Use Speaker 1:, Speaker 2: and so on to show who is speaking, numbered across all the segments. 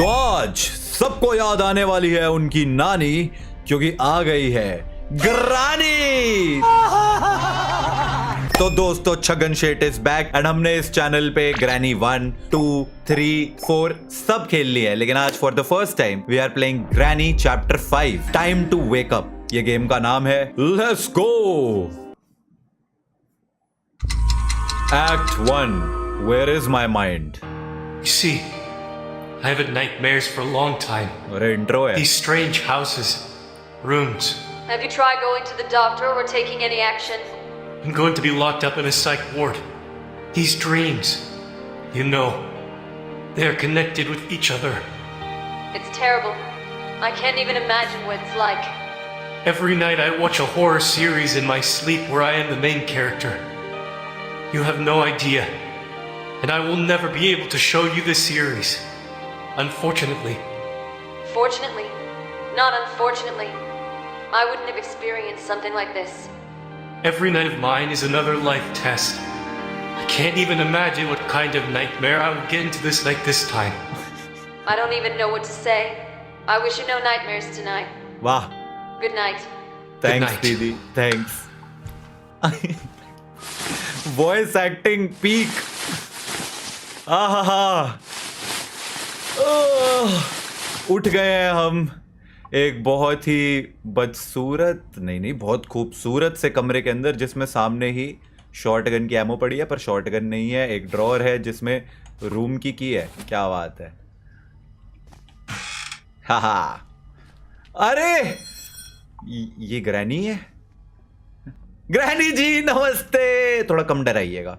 Speaker 1: तो आज सबको याद आने वाली है उनकी नानी, क्योंकि आ गई है ग्रानी। तो दोस्तों, छगन शेट इज बैक एंड हमने इस चैनल पे ग्रैनी 1, 2, 3, 4 सब खेल लिए है, लेकिन आज for the first time we are playing granny chapter 5 time to wake up. ये गेम का नाम है let's go. Act 1, where is my mind?
Speaker 2: You see, I have had nightmares for a long time.
Speaker 1: अरे intro है।
Speaker 2: These strange houses, rooms.
Speaker 3: Have you tried going to the doctor or taking any action?
Speaker 2: I'm going to be locked up in a psych ward. These dreams, you know, they are connected with each other.
Speaker 3: It's terrible. I can't even imagine what it's like.
Speaker 2: Every night I watch a horror series in my sleep where I am the main character. You have no idea. And I will never be able to show you this series. Unfortunately.
Speaker 3: Fortunately, not unfortunately, I wouldn't have experienced something like this.
Speaker 2: Every night of mine is another life test. I can't even imagine what kind of nightmare I would get into this night this time.
Speaker 3: I don't even know what to say. I wish you no nightmares tonight.
Speaker 1: वाह,
Speaker 3: Good night.
Speaker 1: Thanks
Speaker 2: night.
Speaker 1: दीदी, thanks. Voice acting peak. आहा, उठ गए हैं हम एक बहुत ही बदसूरत नहीं बहुत खूबसूरत से कमरे के अंदर, जिसमें सामने ही शॉटगन की एमो पड़ी है, पर शॉटगन नहीं है। एक ड्रॉअर है जिसमें रूम की है। क्या बात है। हाहा, अरे ये ग्रैनी है। ग्रैनी जी नमस्ते। थोड़ा कम डराइएगा।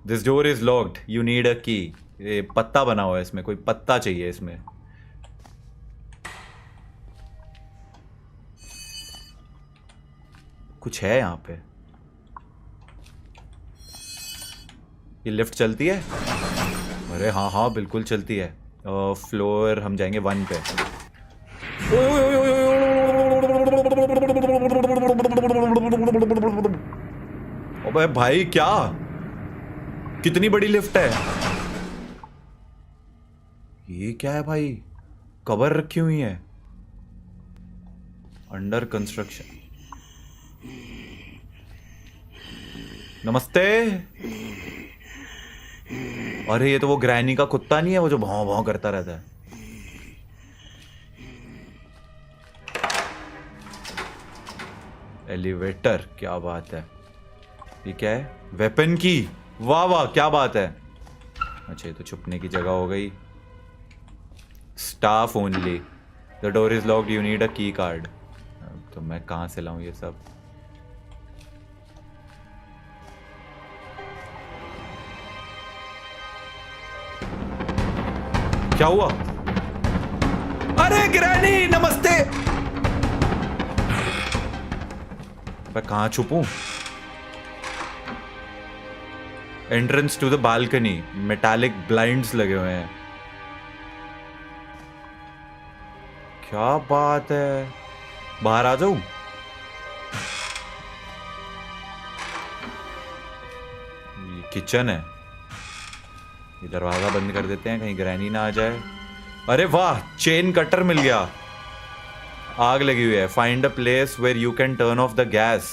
Speaker 1: This door is locked, you need a key. ये पत्ता बना हुआ है, इसमें कोई पत्ता चाहिए। इसमें कुछ है यहाँ पे। ये लिफ्ट चलती है? अरे हाँ हाँ बिल्कुल चलती है। फ्लोर हम जाएंगे 1 पे। अबे भाई, क्या कितनी बड़ी लिफ्ट है। ये क्या है भाई? कवर रखी हुई है। Under construction. नमस्ते। अरे ये तो वो ग्रैनी का कुत्ता नहीं है, वो जो भौं भौं करता रहता है। एलिवेटर, क्या बात है। ये क्या है? वेपन की। वाह वाह, क्या बात है। अच्छा, ये तो छुपने की जगह हो गई। Staff only, the door is locked, you need a की कार्ड। तो मैं कहां से लाऊं ये सब? क्या हुआ? अरे ग्रैनी नमस्ते। मैं कहां छुपूं? Entrance to the balcony, metallic blinds लगे हुए हैं। क्या बात है। बाहर आ जाऊं? ये किचन है। ये दरवाजा बंद कर देते हैं, कहीं ग्रैनी ना आ जाए। अरे वाह, चेन कटर मिल गया। आग लगी हुई है। Find a place where you can turn off the gas.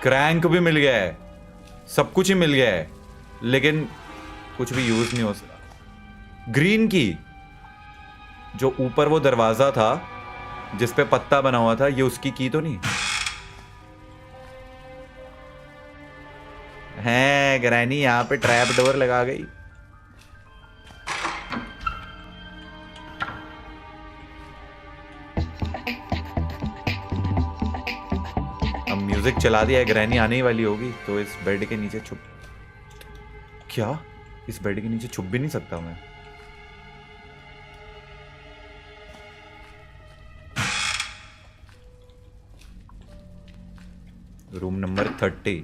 Speaker 1: Crank भी मिल गया है। सब कुछ ही मिल गया है, लेकिन कुछ भी यूज नहीं हो सका। ग्रीन की, जो ऊपर वो दरवाजा था जिस पे पत्ता बना हुआ था, ये उसकी की तो नहीं है? ग्रैनी यहां पे ट्रैप डोर लगा गई। अब म्यूजिक चला दिया है, ग्रैनी आने ही वाली होगी। तो इस बेड के नीचे छुप, क्या इस बेड के नीचे छुप भी नहीं सकता मैं? Room number 30।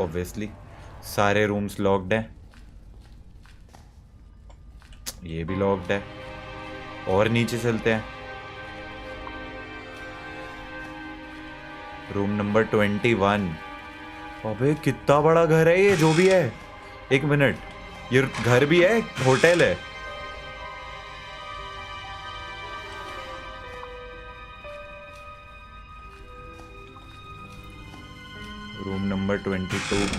Speaker 1: ऑब्वियसली सारे रूम्स लॉक्ड हैं। ये भी लॉक्ड है। और नीचे चलते हैं। Room number 21। अबे कितना बड़ा घर है ये, जो भी है। एक मिनट, ये घर भी है, होटल है। Room number 22।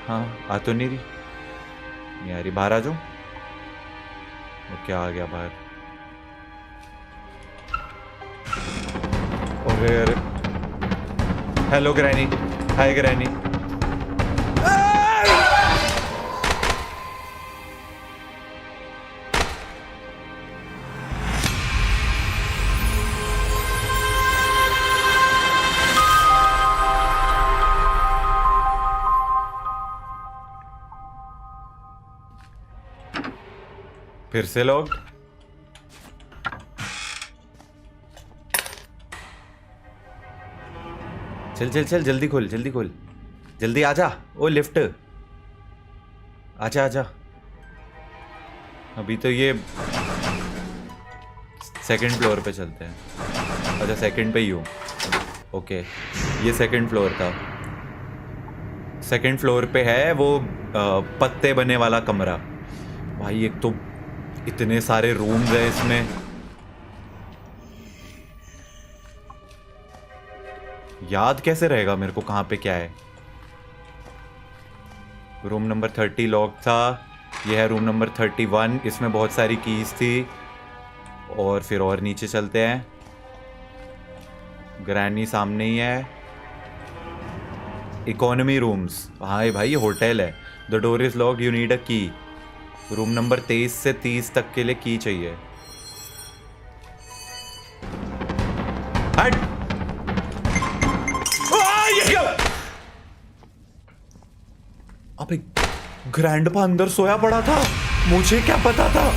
Speaker 1: हाँ, आ तो नहीं रही। नहीं आ रही, बाहर आ जाओ। वो क्या आ गया बाहर? अरे अरे, हेलो ग्रैनी, हाय ग्रैनी। फिर से लॉक। चल चल चल, जल्दी खोल, जल्दी खोल, जल्दी आजा। ओ लिफ्ट, आजा आजा। अभी तो ये सेकंड फ्लोर पे चलते हैं। अच्छा, सेकंड पे ही हूँ। ओके, ये सेकंड फ्लोर था। सेकंड फ्लोर पे है वो पत्ते बने वाला कमरा। भाई एक तो इतने सारे रूम्स हैं इसमें। याद कैसे रहेगा मेरे को कहाँ पे क्या है? रूम नंबर 30 लॉक था। यह है रूम नंबर 31। इसमें बहुत सारी कीज थी। और फिर और नीचे चलते हैं। ग्रैनी सामने ही है। Economy rooms. हाँ भाई, ये होटल है। The door is locked, you need a key. Room number 23 से 30 तक के लिए की चाहिए। हट! ये क्या? अबे ग्रैंडपा अंदर सोया पड़ा था, मुझे क्या पता था?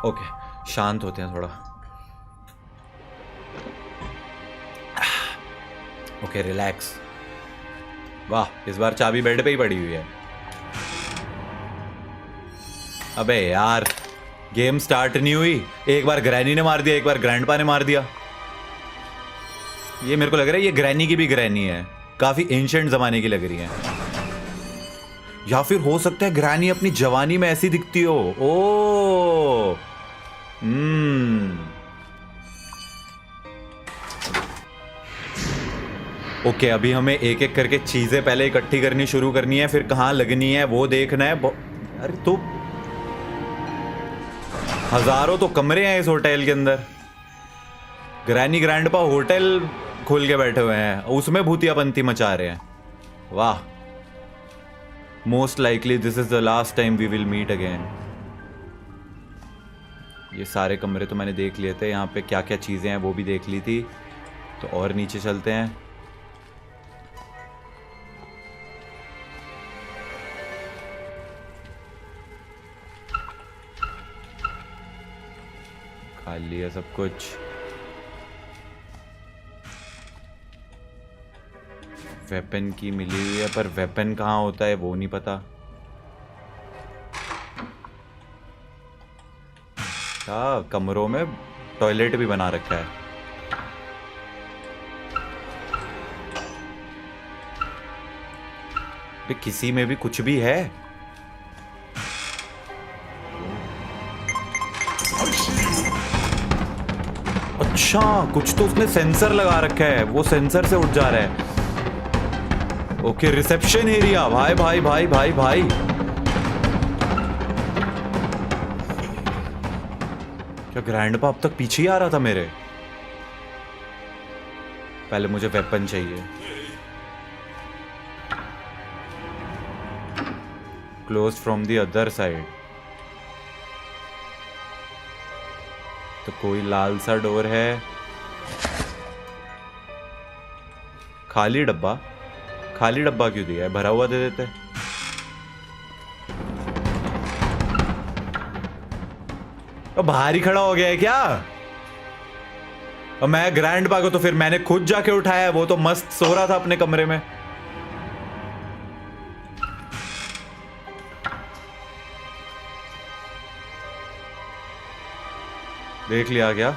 Speaker 1: ओके, शांत होते हैं थोड़ा। Okay, relax. वाह, इस बार चाबी बेड पे ही पड़ी हुई है। अबे यार, गेम स्टार्ट नहीं हुई। एक बार ग्रैनी ने मार दिया, एक बार ग्रैंडपा ने मार दिया। ये मेरे को लग रहा है ये ग्रैनी की भी ग्रैनी है। काफी एंशिएंट जमाने की लग रही है। या फिर हो सकता है ग्रैनी अपनी जवानी में ऐसी दिखती हो। ओ ओके, अभी हमें एक एक करके चीजें पहले इकट्ठी करनी शुरू करनी है, फिर कहाँ लगनी है वो देखना है। अरे तो हजारों तो कमरे हैं इस होटल के अंदर। ग्रैनी ग्रैंडपा होटल खोल के बैठे हुए हैं, उसमें भूतियापंती मचा रहे हैं। वाह, most likely this is the last time we will meet again. ये सारे कमरे तो मैंने देख लिए थे। यहाँ पे क्या क्या चीजें हैं वो भी देख ली थी। तो और नीचे चलते हैं। खाली है सब कुछ। वेपन की मिली हुई है, पर वेपन कहाँ होता है वो नहीं पता। क्या कमरों में टॉयलेट भी बना रखा है। किसी में भी कुछ भी है। अच्छा, कुछ तो उसने सेंसर लगा रखा है, वो सेंसर से उठ जा रहा है। Okay, reception area. भाई भाई भाई भाई भाई, क्या ग्रैंडपा अब तक पीछे ही आ रहा था मेरे? पहले मुझे वेपन चाहिए। Close from the other side. तो कोई लाल सा डोर है। खाली डब्बा। खाली डब्बा क्यों दिया है? भरा हुआ दे देते। तो बाहर ही खड़ा हो गया है क्या? और मैं ग्रैंडपा को तो फिर मैंने खुद जाके उठाया। वो तो मस्त सो रहा था अपने कमरे में। देख लिया क्या?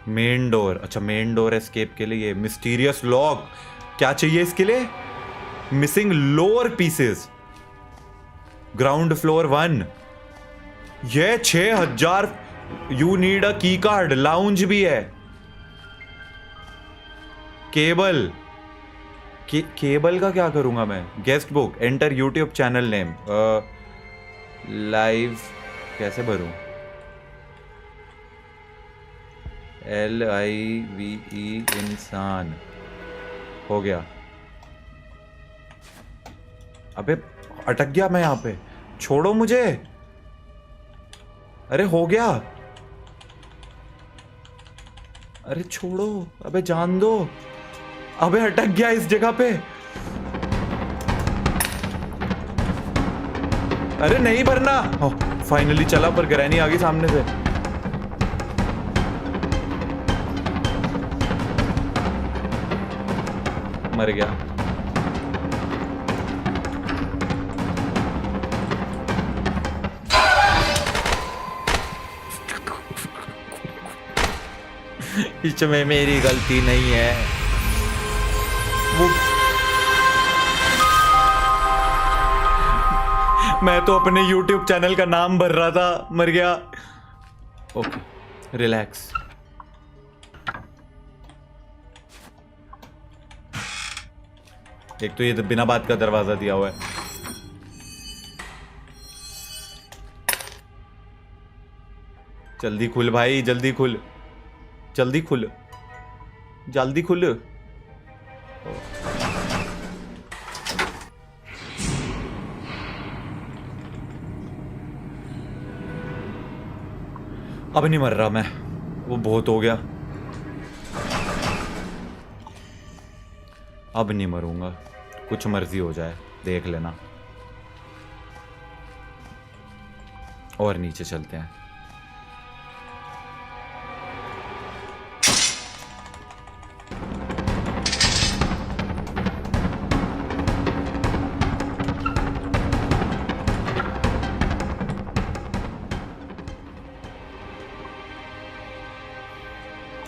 Speaker 1: मेन डोर, अच्छा मेन डोर एस्केप के लिए। मिस्टीरियस लॉक, क्या चाहिए इसके लिए? Missing lower pieces, ground floor 1। ये 6000। यू नीड अ की कार्ड। लाउंज भी है। केबल, केबल का क्या करूंगा मैं? Guest book, enter YouTube channel name, live कैसे भरूं? LIVE इंसान। हो गया। अबे अटक गया मैं यहां पे, छोड़ो मुझे। अरे हो गया, अरे छोड़ो, अबे जान दो। अबे अटक गया इस जगह पे। अरे नहीं भरना। फाइनली चला, पर ग्रैनी आ गई सामने से। मर गया। इसमें मेरी गलती नहीं है। वो मैं तो अपने YouTube चैनल का नाम भर रहा था, मर गया। Okay relax. एक तो ये बिना बात का दरवाजा दिया हुआ है। जल्दी खुल भाई, जल्दी खुल, जल्दी खुल, जल्दी खुल। अब नहीं मर रहा मैं, वो बहुत हो गया। अब नहीं मरूंगा, कुछ मर्जी हो जाए, देख लेना। और नीचे चलते हैं।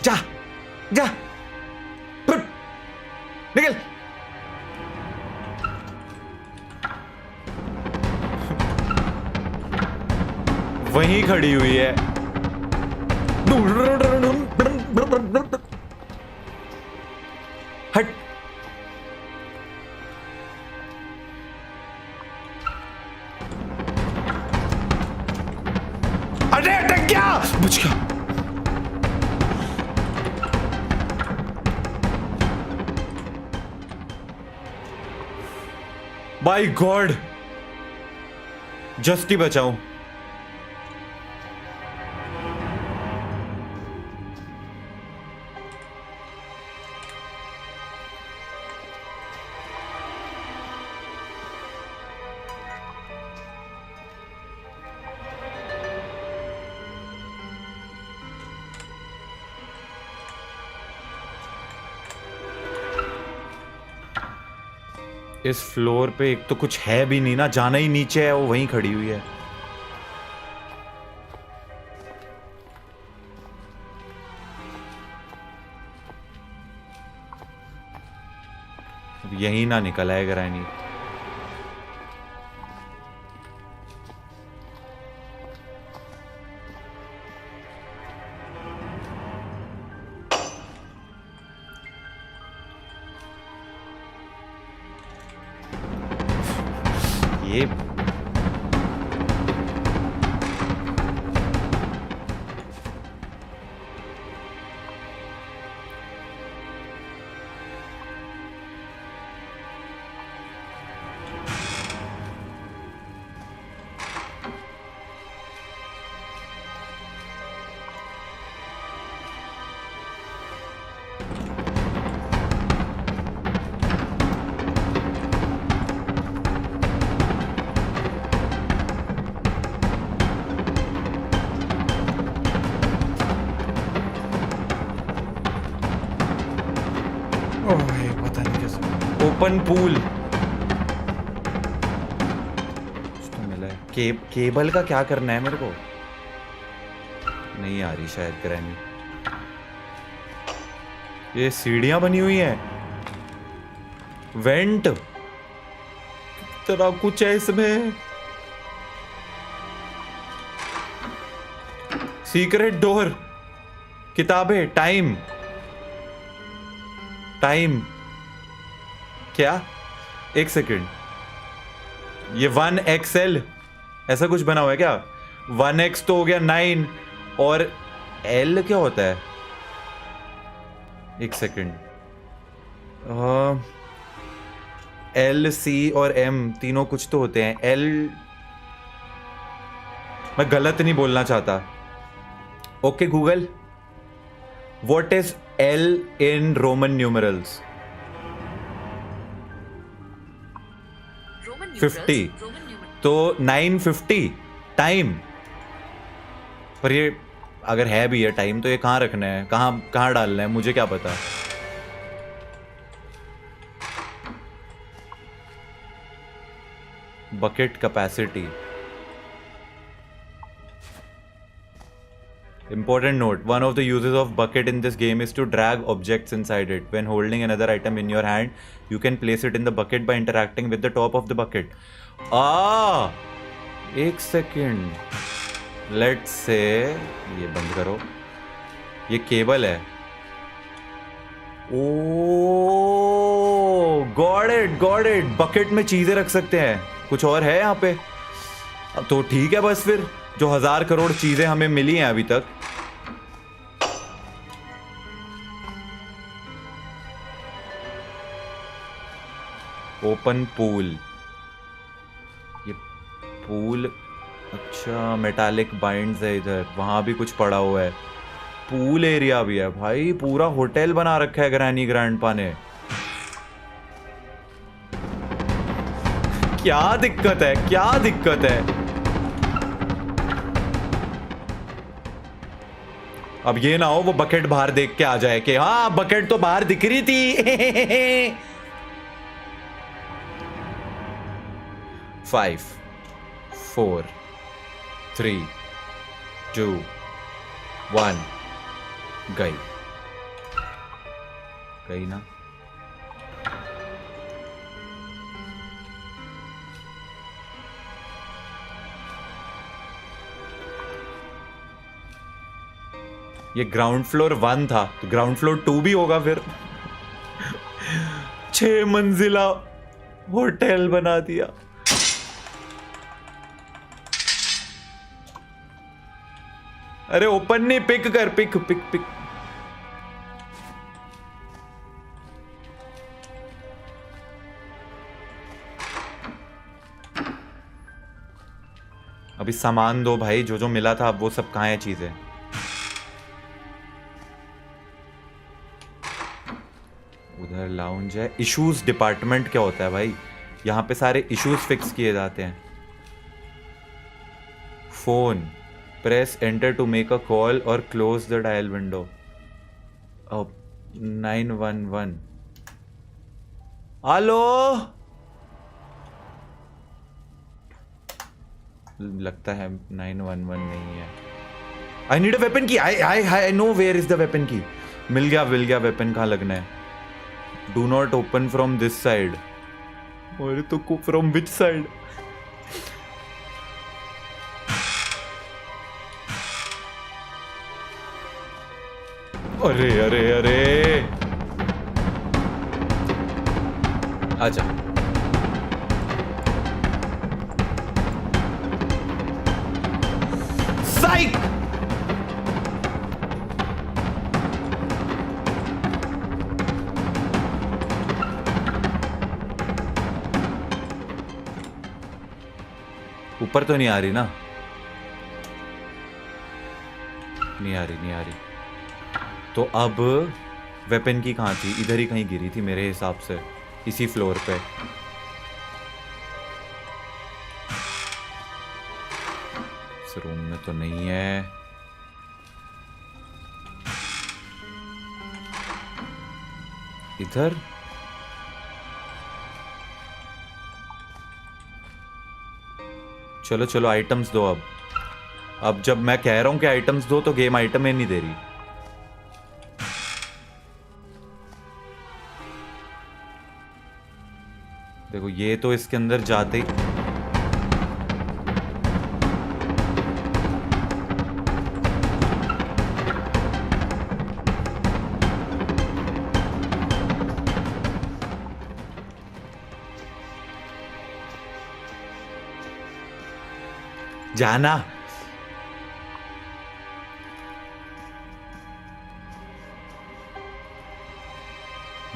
Speaker 1: जा जा, निकल। वहीं खड़ी हुई है। हट। अरे अटक गया, बच गया। बाय गॉड, जस्ट ही बचाऊं। इस फ्लोर पे एक तो कुछ है भी नहीं ना, जाना ही नीचे है, वो वहीं खड़ी हुई है। अब यहीं ना निकल आए ग्रैनी। ये ओपन पूल तो मिला है। केबल का क्या करना है मेरे को? नहीं आ रही शायद ग्रैनी। ये सीढ़ियां बनी हुई हैं, वेंट तरह कुछ है इसमें। सीक्रेट डोर, किताबें, टाइम क्या? एक सेकंड, ये 1XL ऐसा कुछ बना हुआ है क्या? 1X तो हो गया 9 और L क्या होता है? एक सेकंड, L, C और M तीनों कुछ तो होते हैं। L, मैं गलत नहीं बोलना चाहता। Okay Google, what is L in Roman numerals? 50, तो 950 टाइम। पर ये अगर है भी है टाइम तो ये कहाँ रखना है, कहाँ डालना है, मुझे क्या पता। Bucket capacity, important note, one of the uses of bucket in this game is to drag objects inside it. When holding another item in your hand, you can place it in the bucket by interacting with the top of the bucket. एक second, let's say ये बंद करो, ये cable है। ओ got it, bucket में चीजें रख सकते हैं। कुछ और है यहाँ पे? अब तो ठीक है, बस फिर जो 1000 करोड़ चीजें हमें मिली हैं अभी तक। ओपन पूल, ये पूल, अच्छा मेटालिक बाइंड्स है इधर, वहां भी कुछ पड़ा हुआ है। पूल एरिया भी है भाई, पूरा होटल बना रखा है ग्रैनी ग्रैंडपा ने। क्या दिक्कत है? अब ये ना हो वो बकेट बाहर देख के आ जाए कि हाँ बकेट तो बाहर दिख रही थी। 5, 4, 3, 2, 1, गई ना। ये ग्राउंड फ्लोर 1 था, तो ग्राउंड फ्लोर 2 भी होगा फिर। 6 मंजिला होटल बना दिया। अरे ओपन नहीं, पिक कर, पिक। अभी सामान दो भाई, जो मिला था वो सब कहाँ है चीजें? उधर लाउंज है। इश्यूज डिपार्टमेंट क्या होता है भाई? यहाँ पे सारे इश्यूज फिक्स किए जाते हैं। Phone, press enter to make a call और close the dial window. 911, hello. लगता है 911 नहीं है। I need a weapon key. I know where is the weapon key. मिल गया वेपन कहाँ लगना है। Do not open from this side. और तो फ्रॉम विच साइड? अरे आजा। साइक। ऊपर तो नहीं आ रही ना? नहीं आ रही। तो अब वेपन की कहाँ थी? इधर ही कहीं गिरी थी मेरे हिसाब से, इसी फ्लोर पे। इस रूम में तो नहीं है। इधर चलो चलो आइटम्स दो अब जब मैं कह रहा हूं कि आइटम्स दो तो गेम आइटम ही नहीं दे रही। देखो ये तो इसके अंदर जाते ही जाना।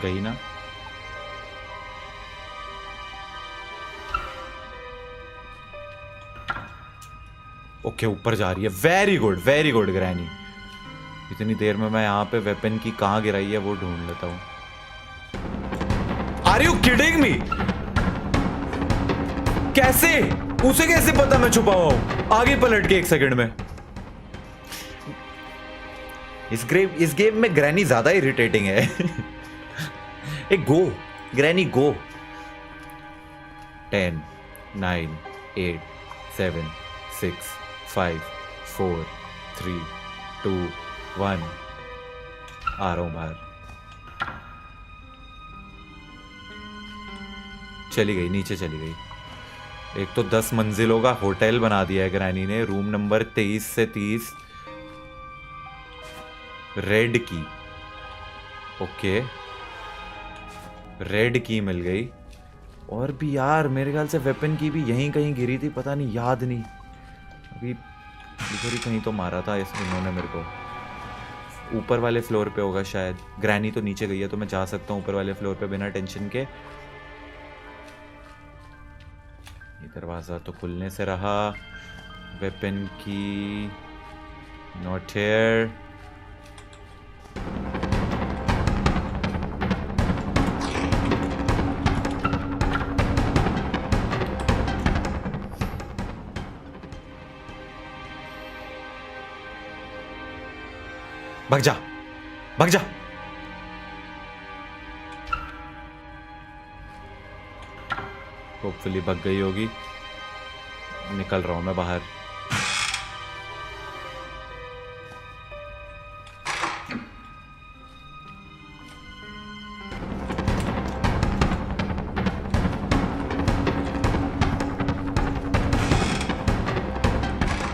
Speaker 1: गई ना? ओके ऊपर जा रही है। Very good granny. इतनी देर में मैं यहां पे वेपन की कहां गिराई है वो ढूंढ लेता हूं। Are you kidding me? कैसे? उसे कैसे पता मैं छुपा हुआ हूं? आगे पलट के 1 सेकंड में। इस गेम में ग्रैनी ज्यादा इरिटेटिंग है। एक गो ग्रैनी गो। 10 9 8 7 6 5 4 3 2 1 आ रहा हूं बाहर। चली गई, नीचे चली गई। एक तो 10 मंजिलों का होटल बना दिया है ग्रैनी ने। रूम नंबर 23 से 30। रेड की, ओके रेड की मिल गई। और भी यार मेरे ख्याल से वेपन की भी यहीं कहीं गिरी थी, पता नहीं, याद नहीं। अभी इधर ही कहीं तो मारा था इन्होंने मेरे को। ऊपर वाले फ्लोर पे होगा शायद। ग्रैनी तो नीचे गई है तो मैं जा सकता हूँ ऊपर वाले फ्लोर पे बिना टेंशन के। ये दरवाजा तो खुलने से रहा। वेपन की नॉट हियर। भाग जा, भाग जा। होपफुली भाग गई होगी। निकल रहा हूं मैं बाहर।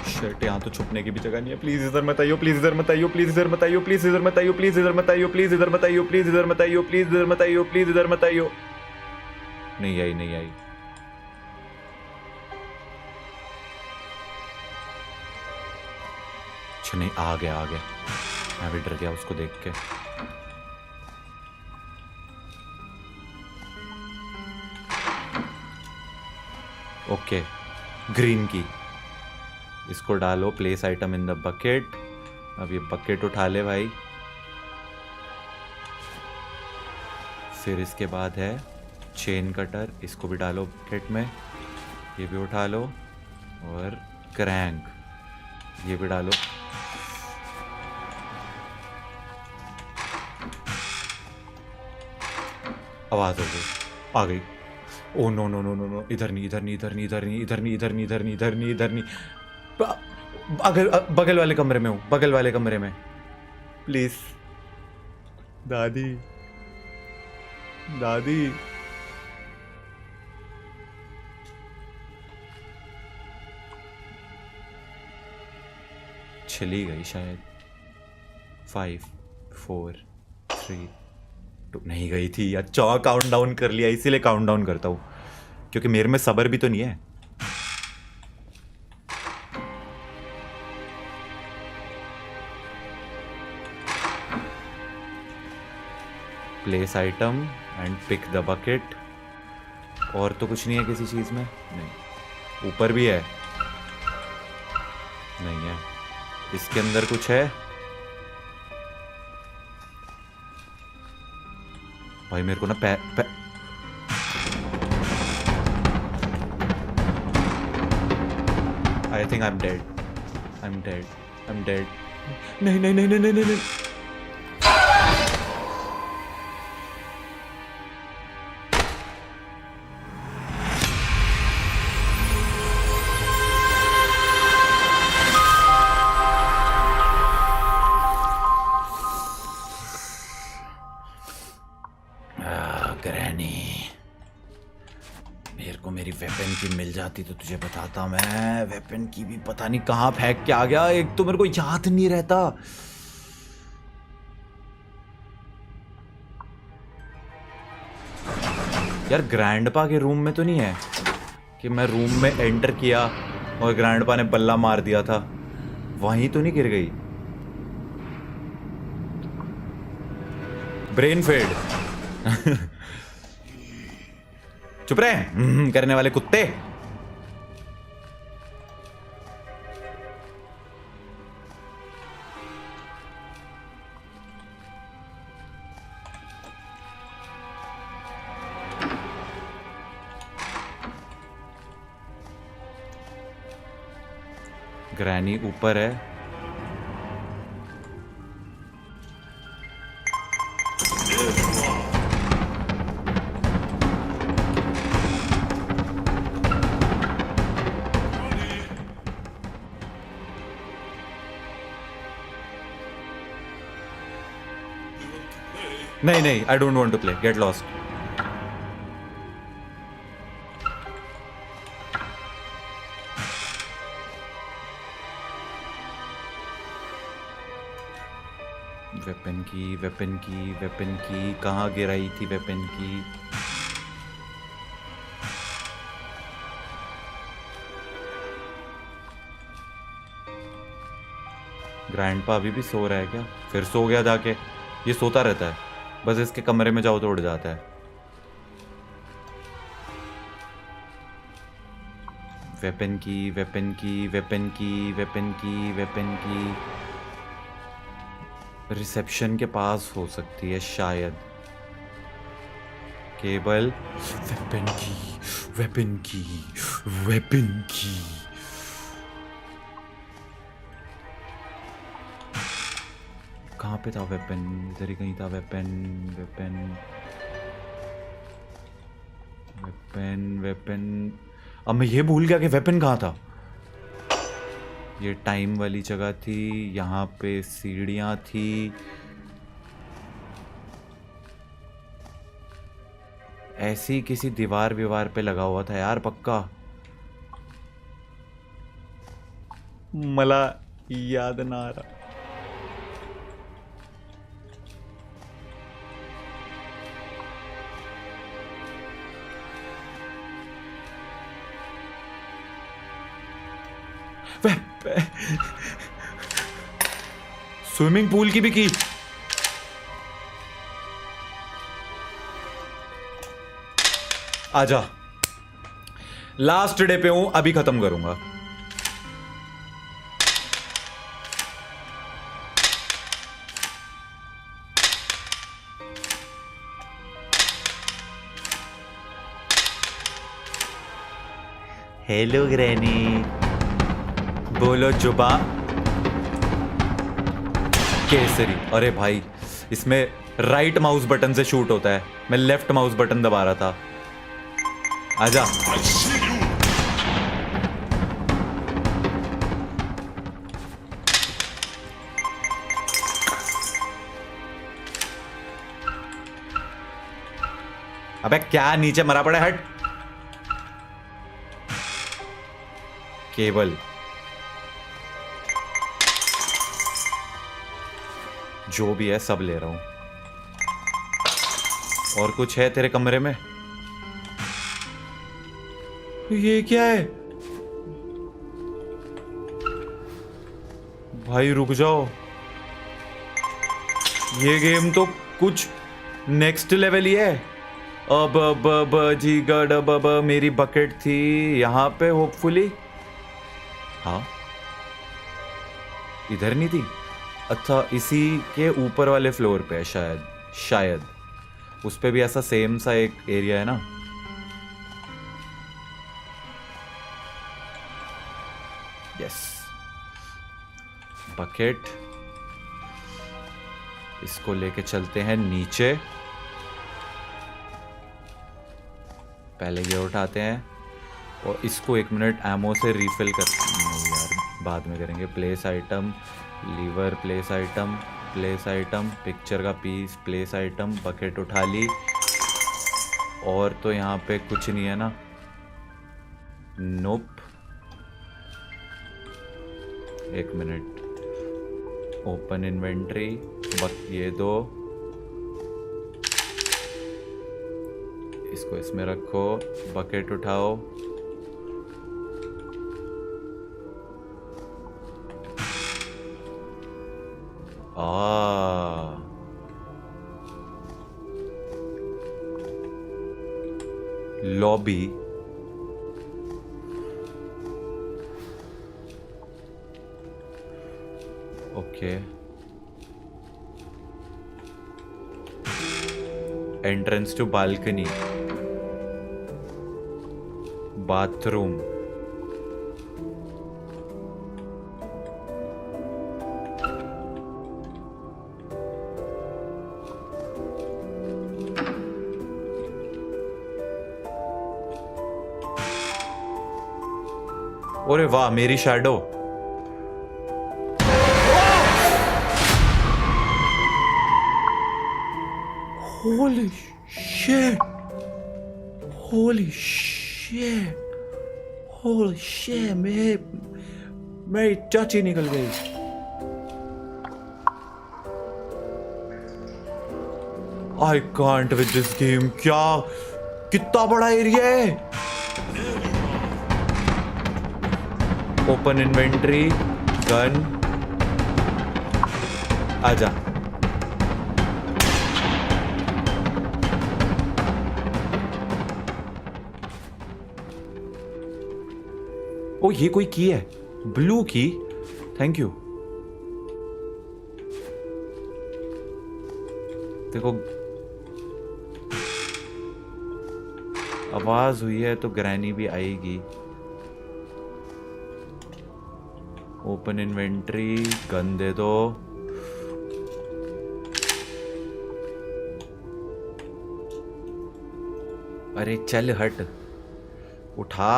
Speaker 1: शिट, यहाँ तो छुपने की भी जगह नहीं है। प्लीज इधर मत आइयो, प्लीज इधर मत आइयो, प्लीज इधर मत आइयो, प्लीज इधर मत आइयो, प्लीज इधर मत आइयो, प्लीज इधर मत आइयो, प्लीज इधर मत आइयो, प्लीज इधर मत आइयो, प्लीज इधर मत आइयो। नहीं आई, नहीं आई। अच्छा नहीं, आ गया, आ गया। मैं भी डर गया उसको देख के। ओके, ग्रीन की। इसको डालो, place item in the bucket. अब ये बकेट उठा ले भाई। फिर इसके बाद है चेन कटर, इसको भी डालो बकेट में। ये भी उठा लो। और क्रैंक, ये भी डालो। आवाज आ गई। Oh no no no no no, इधर नहीं, इधर नहीं, इधर नहीं, इधर नहीं, इधर नहीं, इधर नहीं, इधर नहीं, इधर नहीं, इधर नहीं। अगर बगल वाले कमरे में हूं, बगल वाले कमरे में। प्लीज दादी, दादी। चली गई शायद। 5 4 3 2। नहीं गई थी। अच्छा काउंट डाउन कर लिया, इसीलिए काउंट डाउन करता हूं क्योंकि मेरे में सब्र भी तो नहीं है। Place item and pick the bucket. और तो कुछ नहीं है किसी चीज में। नहीं, ऊपर भी है। नहीं है। इसके अंदर कुछ है भाई। मेरे को ना I think I am dead, I am dead, I am dead. नहीं नहीं नहीं नहीं नहीं नहीं, नहीं। की मिल जाती तो तुझे बताता मैं। वेपन की भी पता नहीं कहाँ फेंक के आ गया, एक तो मेरे को याद नहीं रहता। यार ग्रैंडपा के रूम में तो नहीं है कि मैं रूम में एंटर किया और ग्रैंडपा ने बल्ला मार दिया था, वहीं तो नहीं गिर गई? Brain fade. चुप रहे करने वाले कुत्ते। ग्रैनी ऊपर है। नहीं नहीं, I don't want to play, get lost. Weapon key कहाँ गिराई थी वेपन की? ग्रैंडपा अभी भी सो रहा है क्या? फिर सो गया जाके। ये सोता रहता है, बस इसके कमरे में जाओ तो उड़ जाता है। वेपन की रिसेप्शन के पास हो सकती है शायद। केबल। वेपन की कहाँ पे था वेपन? इधर ही कहीं था वेपन। अब मैं ये भूल गया कि वेपन कहाँ था। ये टाइम वाली जगह थी, यहाँ पे सीढ़ियाँ थी। ऐसी किसी दीवार विवार पे लगा हुआ था यार पक्का। मला याद ना आ रहा। स्विमिंग पूल की भी की। आजा, लास्ट डे पे हूं, अभी खत्म करूंगा। हेलो ग्रैनी, बोलो जुबा। केसरी। अरे भाई, इसमें राइट माउस बटन से शूट होता है, मैं लेफ्ट माउस बटन दबा रहा था। आजा। अबे क्या नीचे मरा पड़ा, हट। केबल। जो भी है सब ले रहा हूं। और कुछ है तेरे कमरे में? ये क्या है भाई? रुक जाओ, ये गेम तो कुछ नेक्स्ट लेवल ही है। अब जी गड, अब मेरी बकेट थी यहां पे होपफुली। हाँ, इधर नहीं थी। अच्छा, इसी के ऊपर वाले फ्लोर पे है शायद उस पे भी ऐसा सेम सा एक एरिया है ना। Yes, bucket. इसको लेके चलते हैं नीचे। पहले ये उठाते हैं और इसको 1 मिनट एमो से रिफिल कर। नहीं यार, बाद में करेंगे। Place item, lever, place item, picture का पीस, प्लेस आइटम, बकेट उठा ली। और तो यहाँ पे कुछ नहीं है ना। नोप। एक मिनट, ओपन इन्वेंट्री, ये दो, इसको इसमें रखो, बकेट उठाओ, lobby, okay, entrance to balcony, bathroom, अरे वाह, मेरी shadow. Holy shit, holy shit, holy shit, मेरी चाची निकल गई। I can't with this game. क्या, कितना बड़ा एरिया है। ओपन इन्वेंट्री, गन, आजा। ओ, ये कोई की है, ब्लू की, थैंक यू। देखो, आवाज हुई है तो ग्रैनी भी आएगी। ओपन इन्वेंट्री, गन दे दो, अरे चल हट, उठा।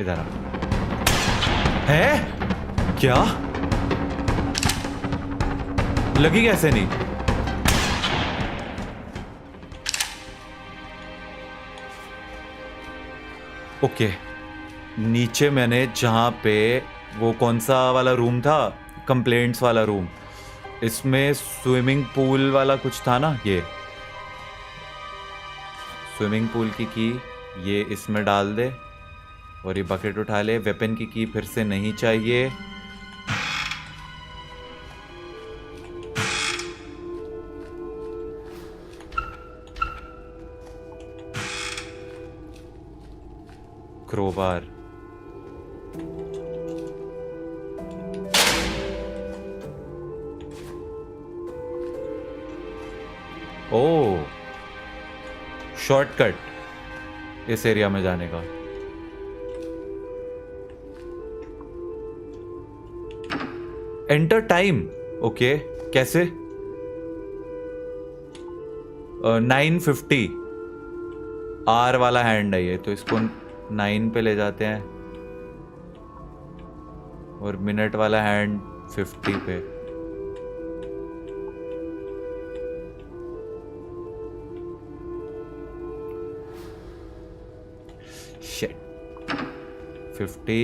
Speaker 1: इधर आ। है क्या? लगी कैसे नहीं? ओके, नीचे मैंने जहां पे वो कौन सा वाला रूम था, कंप्लेंट्स वाला रूम, इसमें स्विमिंग पूल वाला कुछ था ना, ये स्विमिंग पूल की ये इसमें डाल दे और ये बकेट उठा ले। वेपन की फिर से नहीं चाहिए। क्रोबार, ओ शॉर्टकट इस एरिया में जाने का। एंटर टाइम, ओके, कैसे? 950 आर वाला हैंड है ये, तो इसको 9 पे ले जाते हैं और मिनट वाला हैंड 50 पे। शिट, 50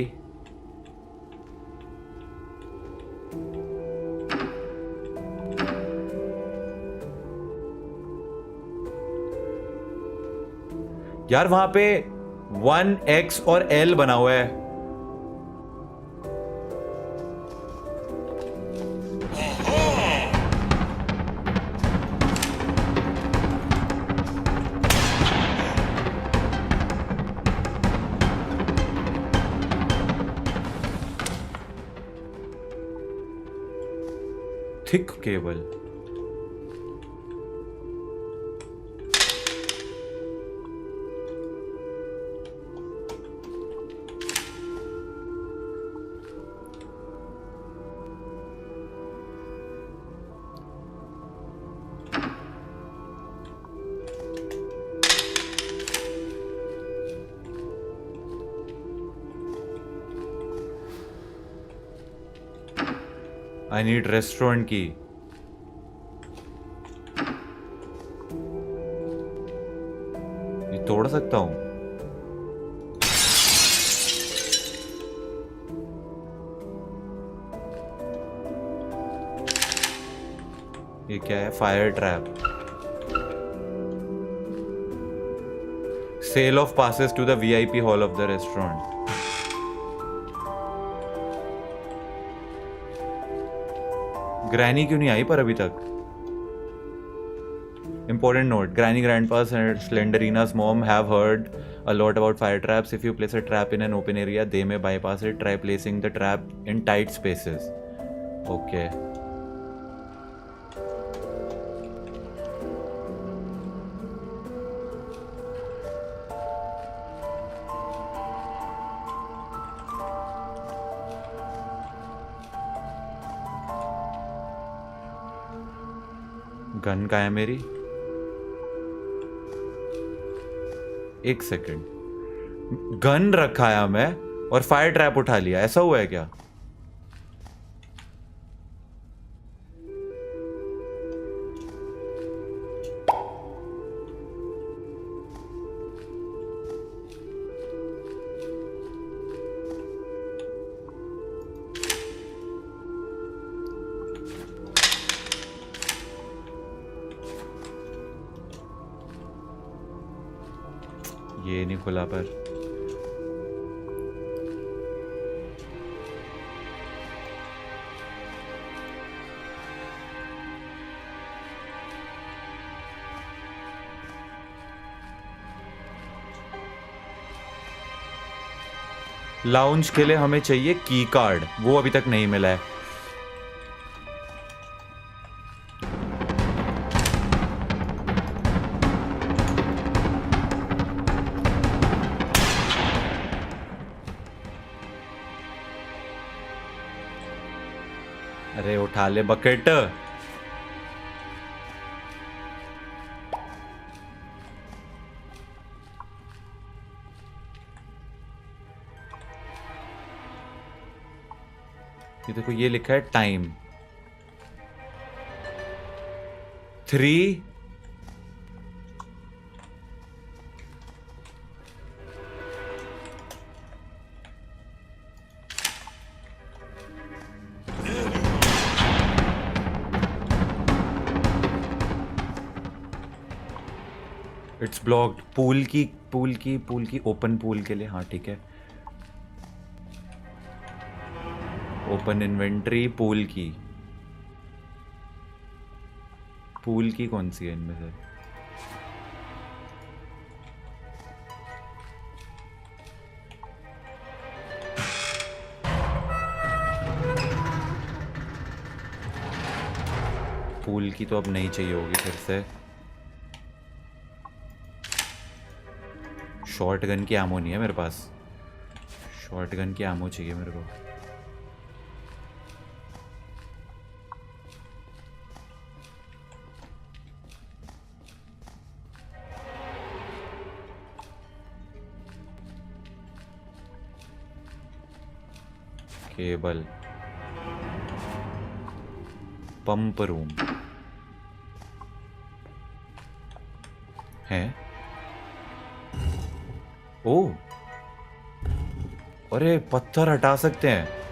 Speaker 1: यार, वहां पे 1X और L बना हुआ है। Thick cable, I need restaurant key. ये तोड़ सकता हूं? ये क्या है? Fire trap. Sale of passes to the VIP hall of the restaurant. Granny क्यों नहीं आई पर अभी तक? Important note: Granny, Grandpa's, and Slenderina's mom have heard a lot about fire traps. If you place a trap in an open area, they may bypass it. Try placing the trap in tight spaces. Okay. Gun कहाँ है मेरी? एक second, gun रखा है मैं और fire trap उठा लिया, ऐसा हुआ है क्या? ये नहीं खुला पर लाउंज के लिए हमें चाहिए की कार्ड, वो अभी तक नहीं मिला है। अरे उठा ले बकेट। ये देखो, ये लिखा है टाइम 3। It's blocked. पूल की ओपन पूल के लिए, हाँ ठीक है। ओपन इन्वेंट्री, पूल की कौन सी है इनमें से? पूल की तो अब नहीं चाहिए होगी फिर से। शॉटगन की एमो नहीं है मेरे पास, शॉटगन की एमो चाहिए मेरे को। केबल, पंप रूम है। ओ, अरे पत्थर हटा सकते हैं।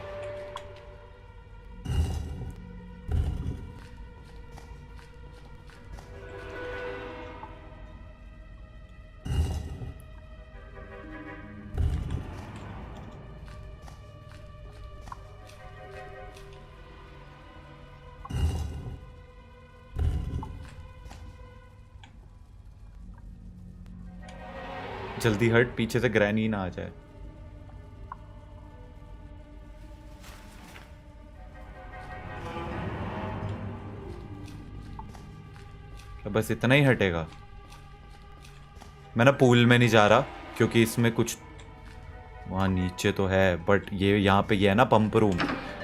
Speaker 1: जल्दी हट, पीछे से ग्रैनी ना आ जाए। क्या बस इतना ही हटेगा? मैं ना पूल में नहीं जा रहा क्योंकि इसमें कुछ वहाँ नीचे तो है, बट ये यहाँ पे ये है ना पंप रूम,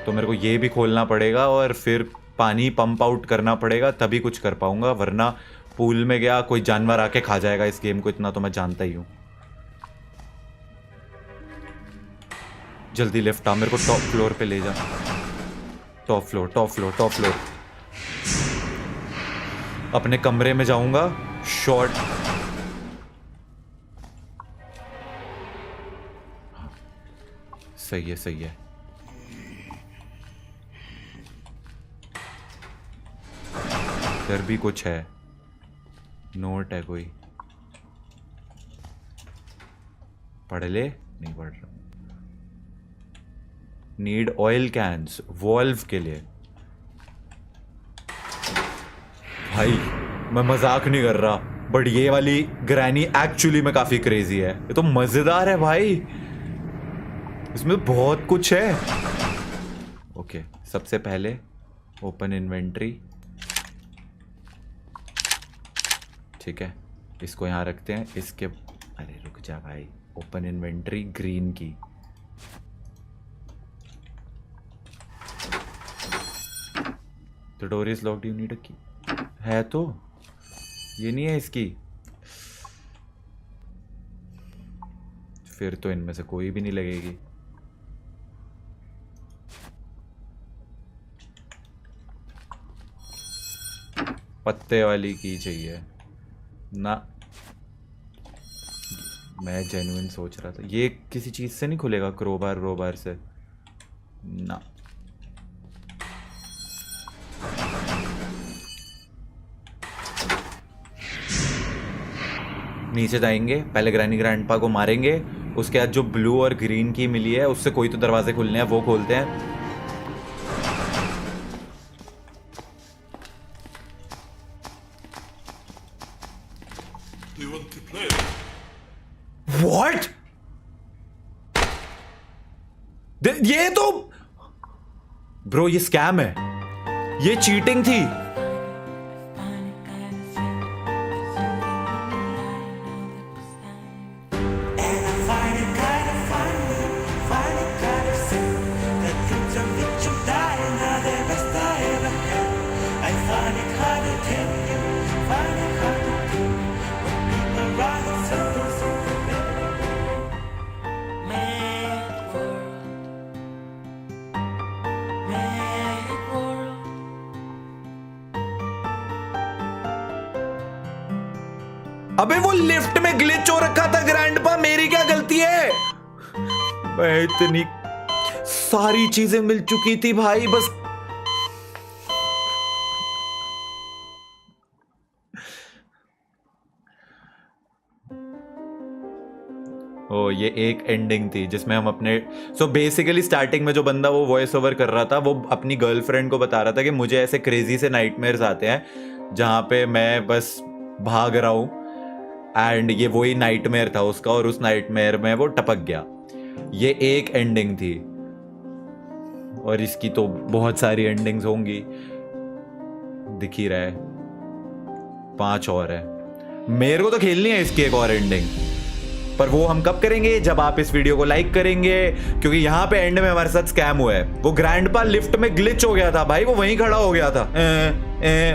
Speaker 1: तो मेरे को ये भी खोलना पड़ेगा और फिर पानी पंप आउट करना पड़ेगा, तभी कुछ कर पाऊंगा, वरना पूल में गया कोई जानवर आके खा जाएगा इस गेम को, इतना तो मैं जानता ही हूँ। जल्दी लिफ्ट आ, मेरे को टॉप फ्लोर पे ले जा। Top floor, top floor, top floor. अपने कमरे में जाऊंगा, शॉर्ट। सही है, सही है। इधर भी कुछ है, नोट है कोई, पढ़ ले। नहीं पढ़ रहा। नीड ऑयल कैंस, वॉल्व के लिए। भाई मैं मजाक नहीं कर रहा, बट ये वाली ग्रैनी एक्चुअली में काफी क्रेजी है। ये तो मजेदार है भाई, इसमें तो बहुत कुछ है। ओके, सबसे पहले ओपन इन्वेंट्री। ठीक है, इसको यहां रखते हैं। इसके अरे रुक जा भाई, ओपन इन्वेंट्री ग्रीन की। The door is locked, you need a की। है तो ये नहीं है इसकी, फिर तो इनमें से कोई भी नहीं लगेगी। पत्ते वाली की चाहिए ना। मैं जेन्युइन सोच रहा था ये किसी चीज से नहीं खुलेगा, क्रोबार व्रोबार से ना। नीचे जाएंगे, पहले ग्रैनी ग्रैंडपा को मारेंगे, उसके बाद जो ब्लू और ग्रीन की मिली है उससे कोई तो दरवाजे खुलने हैं, वो खोलते हैं। What? ये तो ब्रो, ये स्कैम है, ये चीटिंग थी। अबे वो लिफ्ट में ग्लिच हो रखा था ग्रैंडपा, मेरी क्या गलती है? मैं इतनी सारी चीजें मिल चुकी थी भाई, बस ओ ये एक एंडिंग थी जिसमें हम अपने बेसिकली स्टार्टिंग में जो बंदा वो वॉइस ओवर कर रहा था वो अपनी गर्लफ्रेंड को बता रहा था कि मुझे ऐसे क्रेजी से नाइटमेयर्स आते हैं जहां पे मैं बस भाग रहा हूं, एंड ये वही नाइटमेयर था उसका, और उस नाइटमेयर में वो टपक गया। ये एक एंडिंग थी, और इसकी तो बहुत सारी एंडिंग्स होंगी, दिख ही रहा है, 5 और है। मेरे को तो खेलनी है इसकी एक और एंडिंग, पर वो हम कब करेंगे? जब आप इस वीडियो को लाइक करेंगे, क्योंकि यहाँ पे एंड में हमारे साथ स्कैम हुआ है। वो ग्रैंडपा लिफ्ट में ग्लिच हो गया था भाई, वो वहीं खड़ा हो गया था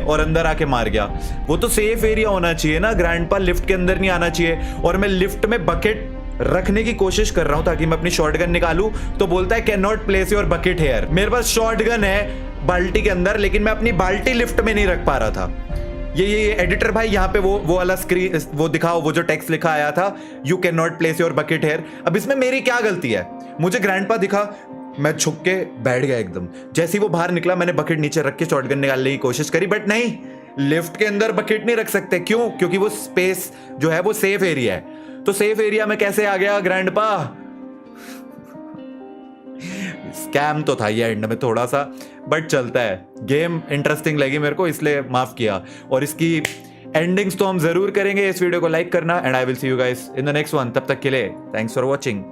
Speaker 1: और अंदर आके मार गया। वो तो सेफ एरिया होना चाहिए ना, ग्रैंडपा लिफ्ट के अंदर नहीं आना चाहिए। और मैं लिफ्ट में बकेट रखने की कोशिश कर रहा हूं ताकि मैं अपनी शॉटगन निकालूं, तो बोलता है can not place your bucket here. मेरे पास शॉटगन है बाल्टी के अंदर, लेकिन मैं अपनी बाल्टी लिफ्ट में नहीं रख पा रहा था। ये एडिटर भाई यहाँ पे वो वाला स्क्रीन वो दिखाओ, वो जो टेक्स्ट लिखा आया था, you can not place your bucket here. अब इसमें मेरी क्या गलती है? मुझे ग्रैंडपा दिखा, मैं छुप के बैठ गया एकदम। जैसे ही वो बाहर निकला मैंने बकेट नीचे रख के शॉटगन निकालने की कोशिश करी, बट नहीं, लिफ्ट के अंदर बकेट नहीं रख सकते। क्यों? क्योंकि वो स्पेस जो है वो सेफ एरिया है। तो सेफ एरिया में कैसे आ गया ग्रैंडपा? स्कैम तो था ये एंड में थोड़ा सा, बट चलता है। गेम इंटरेस्टिंग लगी मेरे को, इसलिए माफ किया। और इसकी एंडिंग्स तो हम जरूर करेंगे। इस वीडियो को लाइक करना, and I will see you guys in the next one. तब तक के लिए थैंक्स फॉर वॉचिंग।